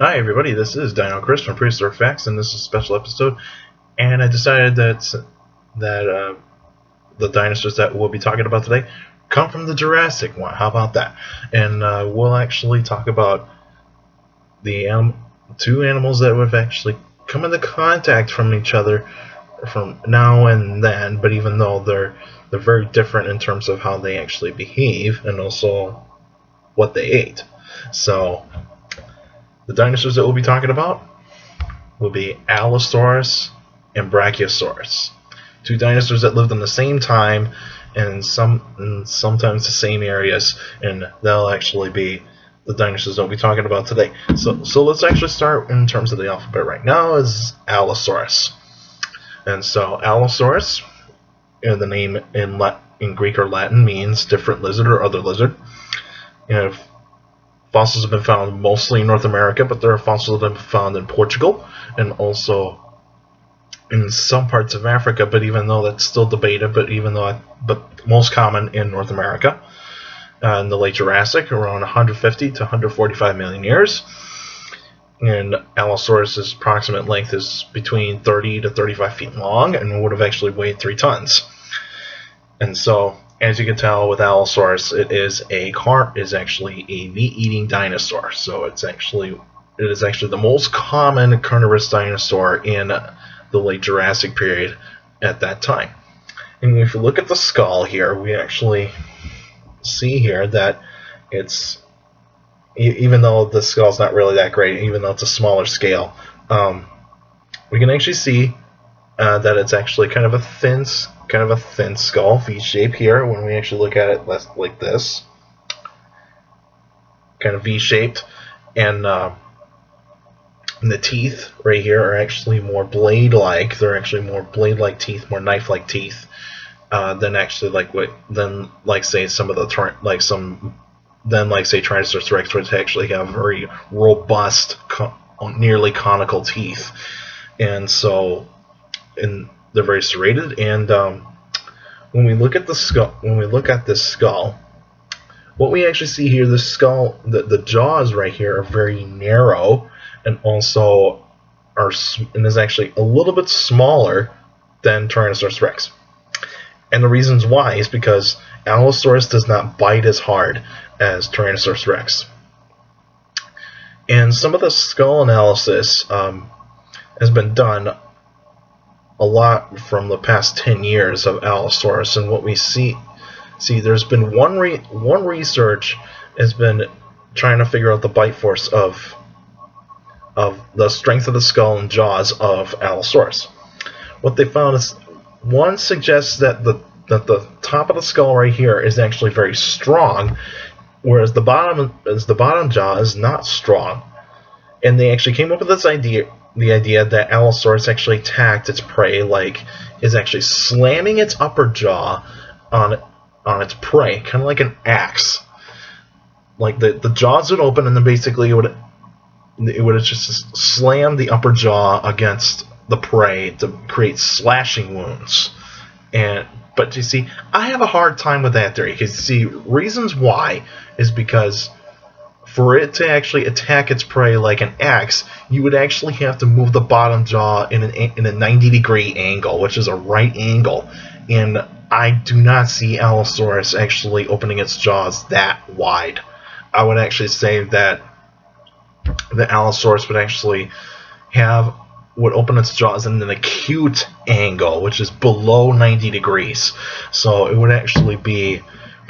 Hi everybody, this is Dino Chris from Prehistoric Facts, and this is a special episode. And I decided that the dinosaurs that we'll be talking about today come from the Jurassic one. How about that? And we'll actually talk about the two animals that would have actually come into contact from each other from now and then. But even though they're very different in terms of how they actually behave and also what they ate. So the dinosaurs that we'll be talking about will be Allosaurus and Brachiosaurus. Two dinosaurs that lived in the same time and sometimes the same areas, and they'll actually be the dinosaurs that we'll be talking about today. So let's actually start in terms of the alphabet right now is Allosaurus. And so Allosaurus, the name in Greek or Latin means different lizard or other lizard. Fossils have been found mostly in North America, but there are fossils that have been found in Portugal and also in some parts of Africa. But even though that's still debated, but most common in North America in the late Jurassic, around 150 to 145 million years. And Allosaurus's approximate length is between 30 to 35 feet long and would have actually weighed 3 tons. And so, as you can tell with Allosaurus, it is actually a meat-eating dinosaur. So it is actually the most common carnivorous dinosaur in the late Jurassic period at that time. And if you look at the skull here, we actually see here that it's, even though the skull's not really that great, even though it's a smaller scale, we can actually see that it's actually kind of a thin skull, V-shape here. When we actually look at it like this, kind of V-shaped, and the teeth right here are actually more blade-like. They're actually more blade-like teeth, more knife-like teeth than actually say Tyrannosaurus Rex, which actually have very robust, nearly conical teeth, and so they're very serrated. And when we look at this skull, what we actually see here, the skull, the jaws right here are very narrow, and also is actually a little bit smaller than Tyrannosaurus Rex. And the reasons why is because Allosaurus does not bite as hard as Tyrannosaurus Rex. And some of the skull analysis has been done a lot from the past 10 years of Allosaurus, and what we see there's been one research has been trying to figure out the bite force of the strength of the skull and jaws of Allosaurus. What they found is one suggests that the top of the skull right here is actually very strong, whereas the bottom jaw is not strong. And they actually came up with the idea that Allosaurus actually attacked its prey, is actually slamming its upper jaw on its prey, kind of like an axe. Like the jaws would open, and then basically it would just slam the upper jaw against the prey to create slashing wounds. But you see, I have a hard time with that theory, because you see, reasons why is because for it to actually attack its prey like an axe, you would actually have to move the bottom jaw in a 90-degree angle, which is a right angle. And I do not see Allosaurus actually opening its jaws that wide. I would actually say that the Allosaurus would open its jaws in an acute angle, which is below 90 degrees. So it would actually be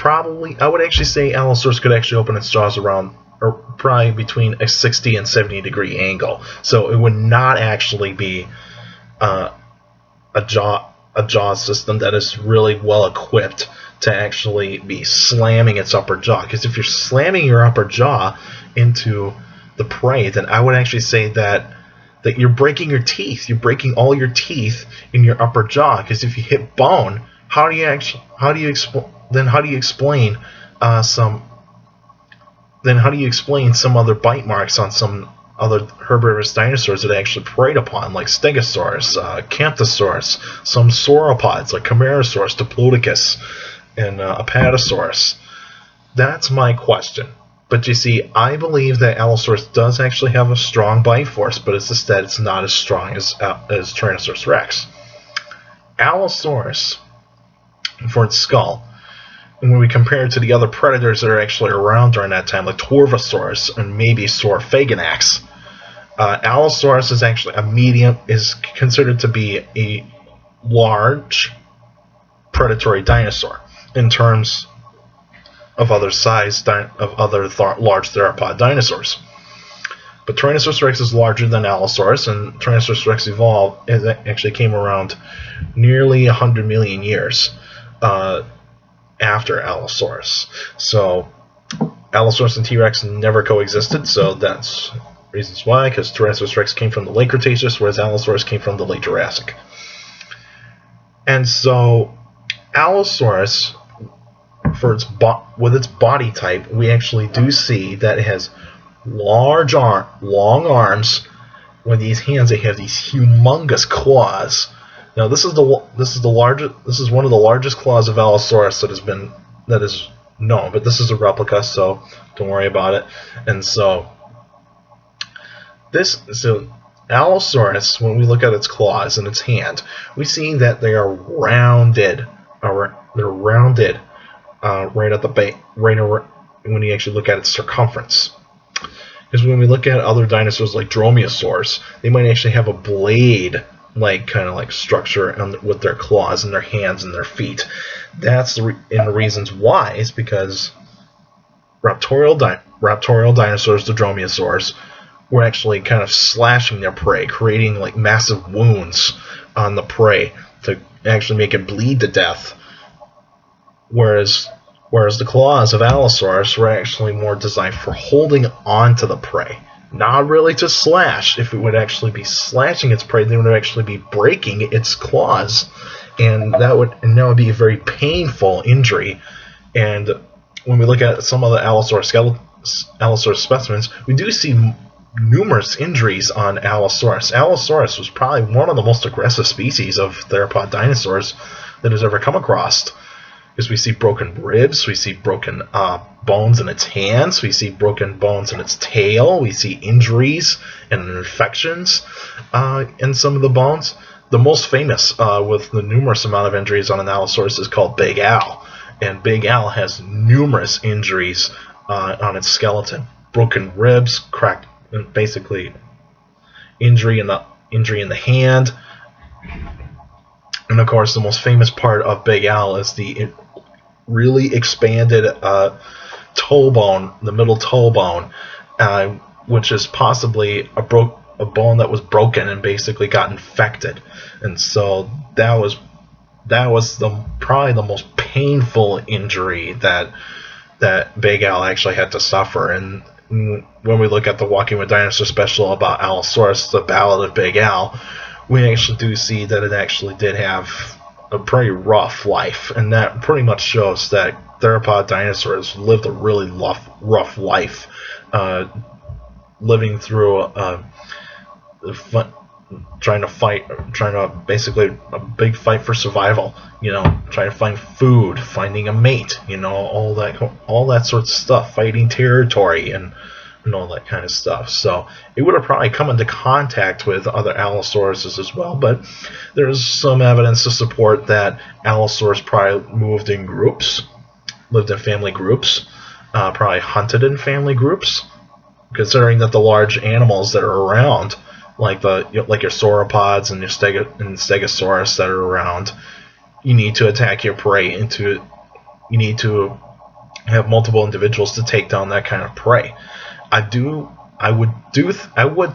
I would actually say Allosaurus could actually open its jaws around, or probably between a 60 and 70 degree angle. So it would not actually be a jaw system that is really well equipped to actually be slamming its upper jaw. Because if you're slamming your upper jaw into the prey, then I would actually say that you're breaking your teeth. You're breaking all your teeth in your upper jaw. Because if you hit bone, how do you explain some other bite marks on some other herbivorous dinosaurs that actually preyed upon, like Stegosaurus, Camptosaurus, some sauropods like Camarasaurus, Diplodocus, and Apatosaurus? That's my question. But you see, I believe that Allosaurus does actually have a strong bite force, but it's just that it's not as strong as Tyrannosaurus Rex. Allosaurus, for its skull, and when we compare it to the other predators that are actually around during that time, like Torvosaurus and maybe Saurophaganax, Allosaurus is actually is considered to be a large predatory dinosaur in terms of other large theropod dinosaurs. But Tyrannosaurus Rex is larger than Allosaurus, and Tyrannosaurus Rex evolved. It actually came around nearly 100 million years after Allosaurus. So Allosaurus and T-Rex never coexisted, so that's reasons why, because Tyrannosaurus Rex came from the late Cretaceous, whereas Allosaurus came from the late Jurassic. And so Allosaurus, with its body type, we actually do see that it has long arms. With these hands, they have these humongous claws. Now, this is one of the largest claws of Allosaurus that is known, but this is a replica, so don't worry about it. And so Allosaurus, when we look at its claws and its hand, we see that they are rounded. They're rounded right at the base, when you actually look at its circumference. Because when we look at other dinosaurs like Dromaeosaurs, they might actually have a blade-like kind of like structure with their claws and their hands and their feet. That's the reasons why is because raptorial dinosaurs, the Dromaeosaurs, were actually kind of slashing their prey, creating like massive wounds on the prey to actually make it bleed to death. Whereas the claws of Allosaurus were actually more designed for holding on to the prey, not really to slash. If it would actually be slashing its prey, then it would actually be breaking its claws, and that would be a very painful injury. And when we look at some of the Allosaurus specimens, we do see numerous injuries on Allosaurus. Allosaurus was probably one of the most aggressive species of theropod dinosaurs that has ever come across. Because we see broken ribs, we see broken bones in its hands, we see broken bones in its tail, we see injuries and infections in some of the bones. The most famous, with the numerous amount of injuries on an Allosaurus, is called Big Al. And Big Al has numerous injuries on its skeleton. Broken ribs, cracked, basically injury in the hand. And of course, the most famous part of Big Al is the really expanded toe bone, the middle toe bone, which is possibly a bone that was broken and basically got infected. And so that was probably the most painful injury that Big Al actually had to suffer. And when we look at the Walking with Dinosaurs special about Allosaurus, the Ballad of Big Al, we actually do see that it actually did have a pretty rough life, and that pretty much shows that theropod dinosaurs lived a really rough life, living through trying to basically a big fight for survival. Trying to find food, finding a mate, all that sort of stuff, fighting territory and all that kind of stuff. So it would have probably come into contact with other Allosauruses as well, but there's some evidence to support that Allosaurus probably moved in groups, lived in family groups, probably hunted in family groups, considering that the large animals that are around, like your sauropods and your Stegosaurus that are around, you need to attack your prey you need to have multiple individuals to take down that kind of prey. I would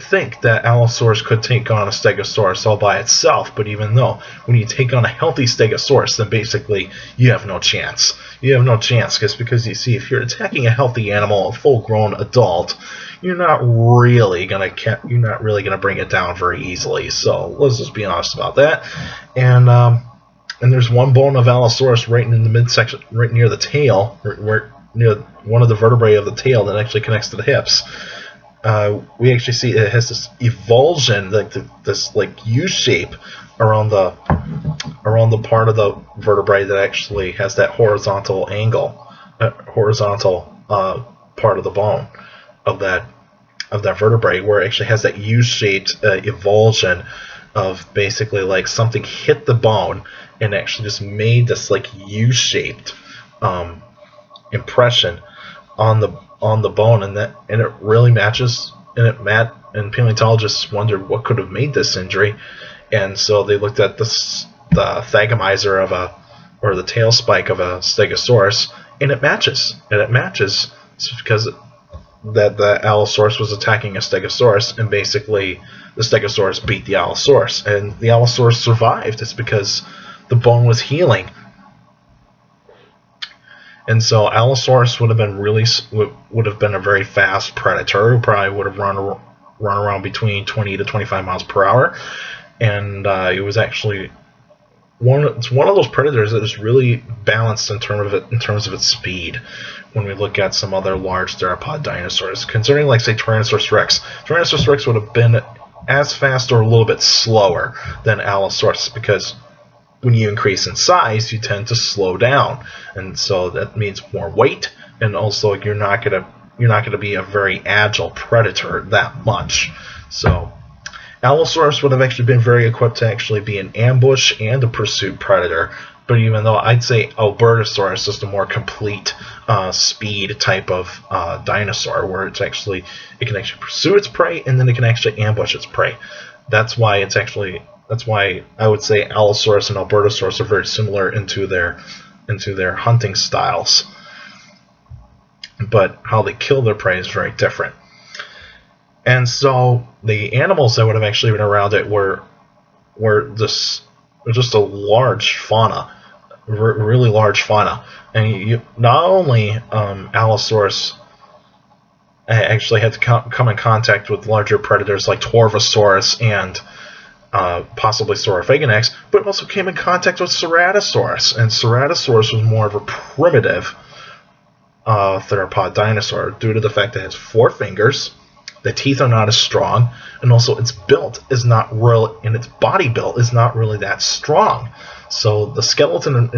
think that Allosaurus could take on a Stegosaurus all by itself, but even though when you take on a healthy Stegosaurus, then basically you have no chance. You have no chance because you see, if you're attacking a healthy animal, a full-grown adult, you're not really gonna bring it down very easily. So let's just be honest about that. And there's one bone of Allosaurus right in the midsection, right near the tail, where near one of the vertebrae of the tail that actually connects to the hips. We actually see it has this evulsion, this U shape around the part of the vertebrae that actually has that horizontal angle, horizontal part of the bone of that vertebrae, where it actually has that U-shaped avulsion of basically like something hit the bone and actually just made this like U-shaped impression on the bone, and it really matches. And paleontologists wondered what could have made this injury, and so they looked at the thagomizer or the tail spike of a stegosaurus, and it matches. It's because that the Allosaurus was attacking a stegosaurus, and basically the stegosaurus beat the Allosaurus, and the Allosaurus survived. It's because the bone was healing. And so Allosaurus would have been a very fast predator. Who probably would have run around between 20 to 25 miles per hour, and it was actually one of those predators that is really balanced in terms of its speed. When we look at some other large theropod dinosaurs, considering like say Tyrannosaurus Rex would have been as fast or a little bit slower than Allosaurus, because when you increase in size, you tend to slow down, and so that means more weight, and also you're not gonna be a very agile predator that much. So Allosaurus would have actually been very equipped to actually be an ambush and a pursuit predator. But even though I'd say Albertosaurus is the more complete speed type of dinosaur, where it can actually pursue its prey, and then it can actually ambush its prey. That's why I would say Allosaurus and Albertosaurus are very similar into their hunting styles. But how they kill their prey is very different. And so the animals that would have actually been around it were just a large fauna, really large fauna. And not only Allosaurus actually had to come in contact with larger predators like Torvosaurus and possibly Saurophagonax, but also came in contact with Ceratosaurus. And Ceratosaurus was more of a primitive theropod dinosaur due to the fact that it has 4 fingers. The teeth are not as strong, and also its build is not real, and its body build is not really that strong. So the skeleton,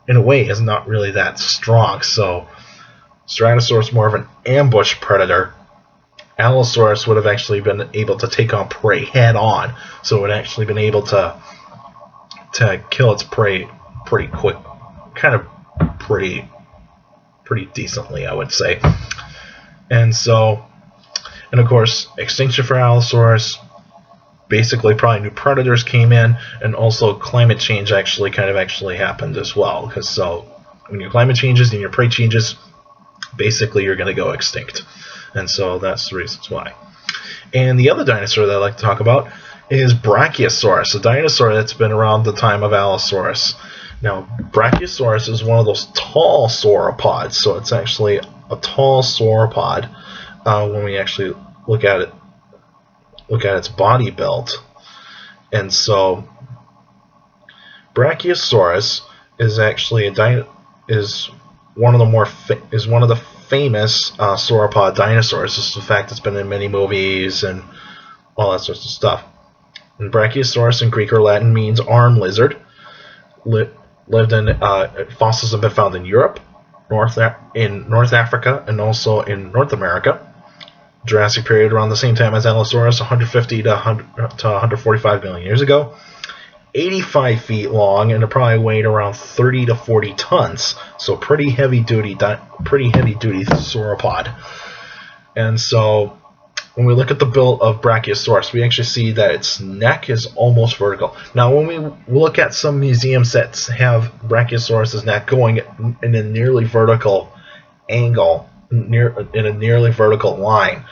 in a way, is not really that strong. So Ceratosaurus is more of an ambush predator. Allosaurus would have actually been able to take on prey head on, so it would actually been able to kill its prey pretty quick, kind of pretty decently, I would say. And of course, extinction for Allosaurus, basically probably new predators came in, and also climate change actually happened as well. Because so when your climate changes and your prey changes, basically you're going to go extinct. And so that's the reasons why. And the other dinosaur that I like to talk about is Brachiosaurus, a dinosaur that's been around the time of Allosaurus. Now, Brachiosaurus is one of those tall sauropods, so it's actually a tall sauropod. When we actually look at its body build. And so Brachiosaurus is actually is one of the famous sauropod dinosaurs. It's the fact it's been in many movies and all that sorts of stuff. And Brachiosaurus in Greek or Latin means armed lizard. Lived in fossils have been found in Europe, North Africa, and also in North America. Jurassic period, around the same time as Allosaurus, 150 to 145 million years ago. 85 feet long, and it probably weighed around 30 to 40 tons. So pretty heavy duty sauropod. And so when we look at the build of Brachiosaurus, we actually see that its neck is almost vertical. Now, when we look at some museums that have Brachiosaurus' neck going in a nearly vertical angle, in a nearly vertical line,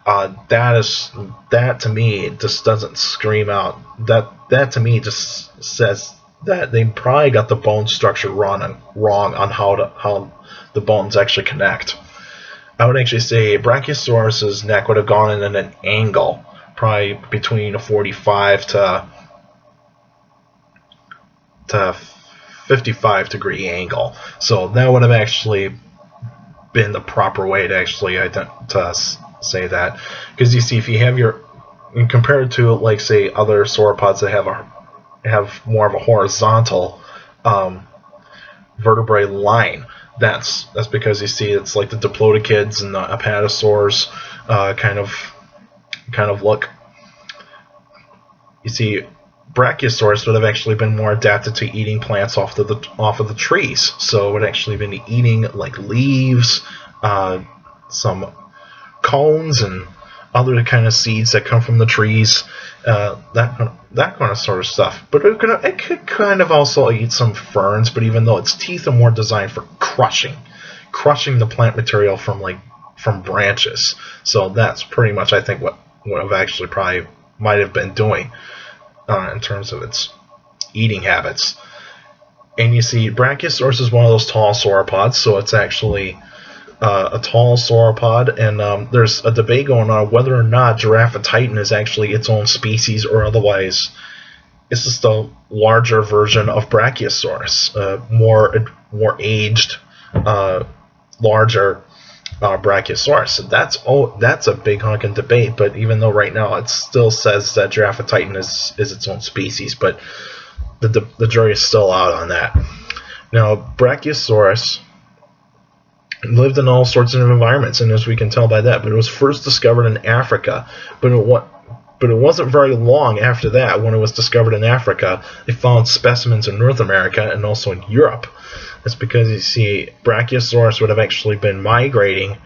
that to me just doesn't scream out. That to me just says that they probably got the bone structure wrong on how the bones actually connect. I would actually say Brachiosaurus' neck would have gone in an angle, probably between a 45 to 55 degree angle. So that would have actually been the proper way to actually to say that, because you see, if you have compared to like say other sauropods that have more of a horizontal vertebrae line, That's because you see it's like the diplodocids and the apatosaurs kind of look. You see, Brachiosaurus would have actually been more adapted to eating plants off of the trees. So it would actually been eating like leaves, some cones, and other kind of seeds that come from the trees, that kind of sort of stuff. But it could kind of also eat some ferns. But even though its teeth are more designed for crushing the plant material from branches. So that's pretty much, I think, what I've actually probably might have been doing in terms of its eating habits. And you see, Brachiosaurus is one of those tall sauropods, so it's actually a tall sauropod, and there's a debate going on whether or not Giraffatitan is actually its own species, or otherwise it's just a larger version of Brachiosaurus, more aged, larger Brachiosaurus. That's a big honking debate. But even though right now it still says that Giraffatitan is its own species, but the jury is still out on that. Now, Brachiosaurus lived in all sorts of environments, and as we can tell by that, but it was first discovered in Africa. But it wasn't very long after that when it was discovered in Africa. They found specimens in North America and also in Europe. That's because, you see, Brachiosaurus would have actually been migrating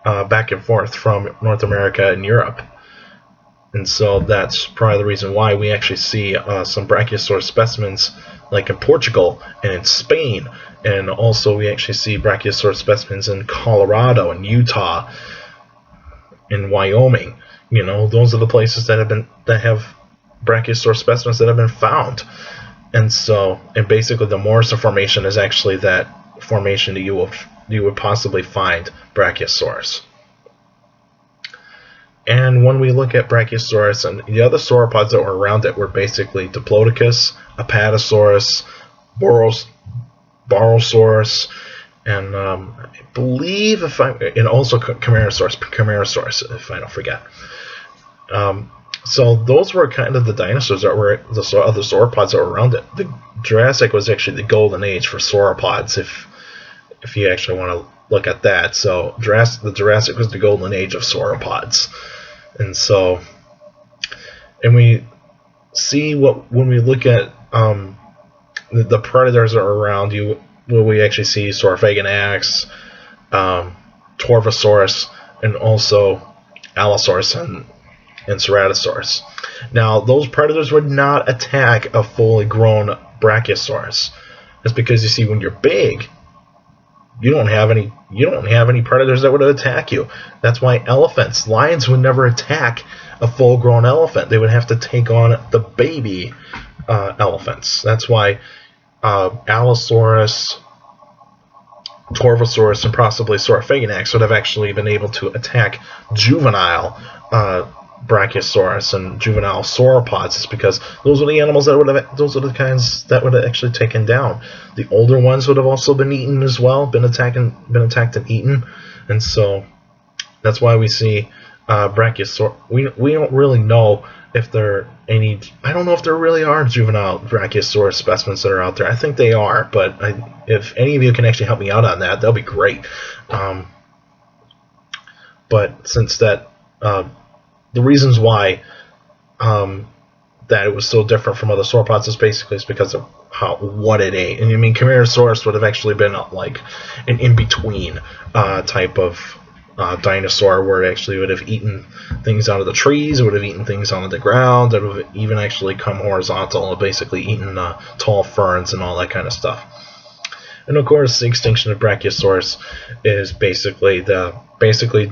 back and forth from North America and Europe. And so that's probably the reason why we actually see some Brachiosaurus specimens like in Portugal and in Spain. And also we actually see Brachiosaurus specimens in Colorado and Utah and Wyoming. You know, those are the places that have Brachiosaurus specimens that have been found. And basically the Morrison Formation is actually that formation that you would possibly find Brachiosaurus. And when we look at Brachiosaurus, and the other sauropods that were around it were basically Diplodocus, Apatosaurus, Borosaurus, and I believe and also Camarasaurus, if I don't forget. So those were kind of the dinosaurs that were the other sauropods that were around it. The Jurassic was actually the golden age for sauropods, if you actually want to look at that. So the Jurassic was the golden age of sauropods. And we see when we look at the predators that are around you, where we actually see Saurophaganax, Torvosaurus, and also Allosaurus and Ceratosaurus. Now, those predators would not attack a fully grown Brachiosaurus. That's because, you see, when you're big, you don't have any predators that would attack you. That's why lions would never attack a full-grown elephant. They would have to take on the baby elephants. That's why Allosaurus, Torvosaurus, and possibly Saurophaganax would have actually been able to attack juvenile Brachiosaurus and juvenile sauropods. It's because those are the animals those are the kinds that would have actually taken down. The older ones would have also been eaten as well, been attacked and eaten, and so that's why we see Brachiosaurus. We don't really know if there are any. I don't know if there really are juvenile Brachiosaurus specimens that are out there. I think they are, but if any of you can actually help me out on that, that'll be great. But since that. The reasons why that it was so different from other sauropods is basically because of what it ate. And I mean, Camarasaurus would have actually been like an in-between type of dinosaur, where it actually would have eaten things out of the trees, it would have eaten things on the ground, it would have even actually come horizontal and basically eaten tall ferns and all that kind of stuff. And of course, the extinction of Brachiosaurus is basically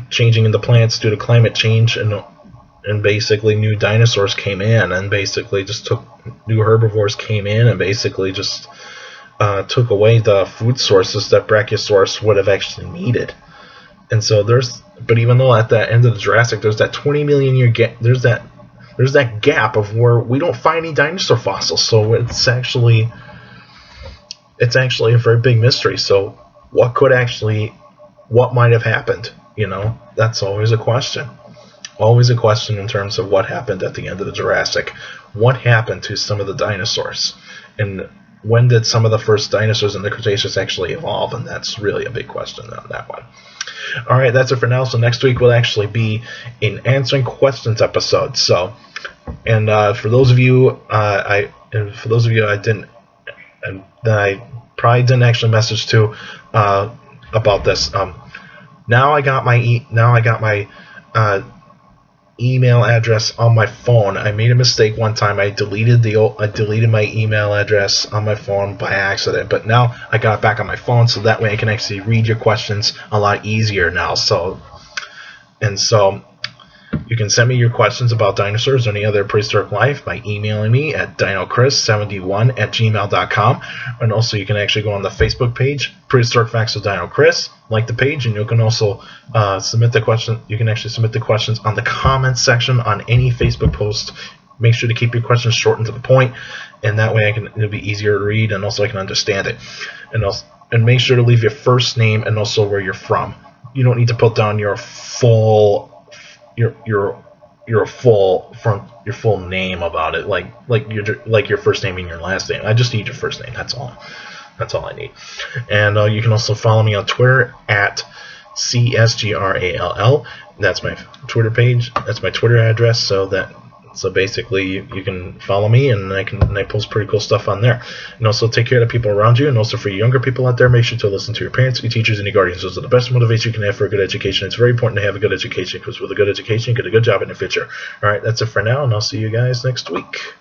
changing in the plants due to climate change, and basically new dinosaurs came in, and basically just new herbivores came in, and basically just took away the food sources that Brachiosaurus would have actually needed. And so but even though at the end of the Jurassic there's that 20 million year gap, there's that gap of where we don't find any dinosaur fossils. So it's actually a very big mystery. So what might have happened? You know, that's always a question. Always a question in terms of what happened at the end of the Jurassic. What happened to some of the dinosaurs? And when did some of the first dinosaurs in the Cretaceous actually evolve? And that's really a big question on that one. All right, that's it for now. So next week will actually be an answering questions episode. So, and for those of you, I didn't, and that I probably didn't actually message to about this. Now I got my email address on my phone. I made a mistake one time. I deleted my email address on my phone by accident, but now I got it back on my phone, so that way I can actually read your questions a lot easier now. So you can send me your questions about dinosaurs or any other prehistoric life by emailing me at dinocris71@gmail.com. And also you can actually go on the Facebook page, Prehistoric Facts of Dino Chris, like the page, and you can also submit the question. You can actually submit the questions on the comments section on any Facebook post. Make sure to keep your questions short and to the point, and that way it'll be easier to read, and also I can understand it. And make sure to leave your first name and also where you're from. You don't need to put down your full full name about it, like your first name and your last name. I just need your first name. That's all I need. And you can also follow me on Twitter at CSGRALL. That's my Twitter page. That's my Twitter address. So basically, you can follow me, and I post pretty cool stuff on there. And also take care of the people around you. And also for you younger people out there, make sure to listen to your parents, your teachers, and your guardians. Those are the best motivation you can have for a good education. It's very important to have a good education, because with a good education, you get a good job in the future. All right, that's it for now, and I'll see you guys next week.